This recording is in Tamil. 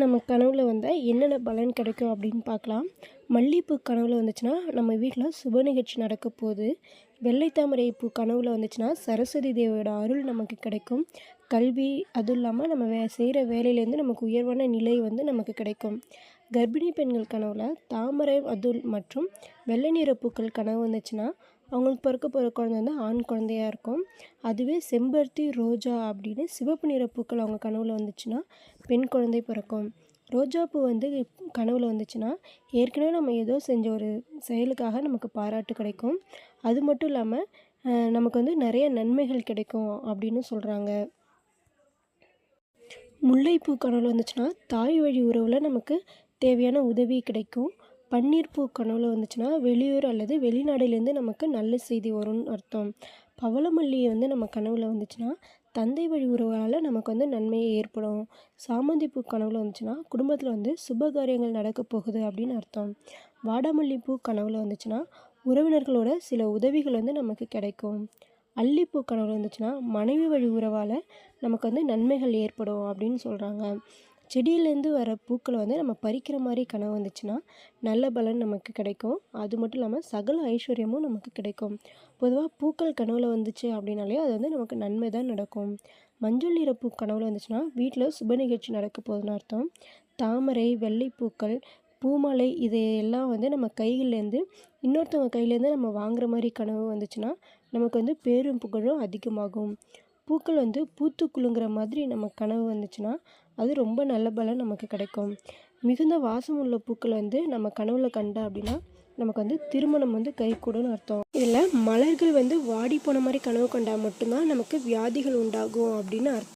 நம்ம கனவுல வந்தா என்னென்ன பலன் கிடைக்கும் அப்படின்னு பார்க்கலாம். மல்லிகைப்பூ கனவுல வந்துச்சுன்னா, நம்ம வீட்ல சுப நிகழ்ச்சி நடக்க போகுது. வெள்ளை தாமரை பூ கனவுல வந்துச்சுன்னா, சரஸ்வதி தேவியோட அருள் நமக்கு கிடைக்கும். கல்வி அதுவும் இல்லாம நம்ம செய்கிற வேலையிலேருந்து நமக்கு உயர்வான நிலை வந்து நமக்கு கிடைக்கும். கர்ப்பிணி பெண்கள் கனவுல தாமரை அதுல் மற்றும் வெள்ளை நிற பூக்கள் கனவு வந்துச்சுன்னா, அவங்களுக்கு பிறக்க போகிற குழந்தை வந்து ஆண் குழந்தையா இருக்கும். அதுவே செம்பருத்தி, ரோஜா அப்படின்னு சிவப்பு நிற பூக்கள் அவங்க கனவுல வந்துச்சுன்னா, பெண் குழந்தை பிறக்கும். ரோஜா பூ வந்து கனவுல வந்துச்சுன்னா, ஏற்கனவே நம்ம ஏதோ செஞ்ச ஒரு செயலுக்காக நமக்கு பாராட்டு கிடைக்கும். அது மட்டும் இல்லாம, நமக்கு வந்து நிறைய நன்மைகள் கிடைக்கும் அப்படின்னு சொல்கிறாங்க. முல்லைப்பூ கனவுல வந்துச்சுன்னா, தாய் வழி உறவில் நமக்கு தேவையான உதவி கிடைக்கும். பன்னீர் பூ கனவுல வந்துச்சுன்னா, வெளியூர் அல்லது வெளிநாடுலேருந்து நமக்கு நல்ல செய்தி வரும்னு அர்த்தம். பவளமல்லி வந்து நம்ம கனவுல வந்துச்சுன்னா, தந்தை வழி உறவால் நமக்கு வந்து நன்மை ஏற்படும். சாமந்தி பூ கனவுல வந்துச்சுன்னா, குடும்பத்தில் வந்து சுபகாரியங்கள் நடக்க போகுது அப்படின்னு அர்த்தம். வாடாமல்லி பூ கனவுல வந்துச்சுன்னா, உறவினர்களோட சில உதவிகள் வந்து நமக்கு கிடைக்கும். அல்லிப்பூ கனவுல வந்துச்சுன்னா, மனைவி வழி உறவால் நமக்கு வந்து நன்மைகள் ஏற்படும் அப்படின்னு சொல்கிறாங்க. செடியிலேருந்து வர பூக்களை வந்து நம்ம பறிக்கிற மாதிரி கனவு வந்துச்சுன்னா, நல்ல பலன் நமக்கு கிடைக்கும். அது மட்டும் இல்லாமல் சகல ஐஸ்வர்யமும் நமக்கு கிடைக்கும். பொதுவாக பூக்கள் கனவுல வந்துச்சு அப்படின்னாலே அது வந்து நமக்கு நன்மை தான் நடக்கும். மஞ்சள் நிற பூ கனவுல வந்துச்சுன்னா, வீட்டில் சுப நிகழ்ச்சி நடக்க போகுதுன்னு அர்த்தம். தாமரை, வெள்ளைப்பூக்கள், பூமாலை இது எல்லாம் வந்து நம்ம கையிலேருந்து இன்னொருத்தவங்க கையிலேருந்து நம்ம வாங்குற மாதிரி கனவு வந்துச்சுன்னா, நமக்கு வந்து பேரும் புகழும் அதிகமாகும். பூக்கள் வந்து பூத்து குலுங்குற மாதிரி நம்ம கனவு வந்துச்சுன்னா, அது ரொம்ப நல்ல பலன் நமக்கு கிடைக்கும். மிகுந்த வாசம் உள்ள பூக்கள் வந்து நம்ம கனவுல கண்டா அப்படின்னா, நமக்கு வந்து திருமணம் வந்து கைகூடும்னு அர்த்தம். இதில் மலர்கள் வந்து வாடி போன மாதிரி கனவு கண்டா மட்டும்தான் நமக்கு வியாதிகள் உண்டாகும் அப்படின்னு அர்த்தம்.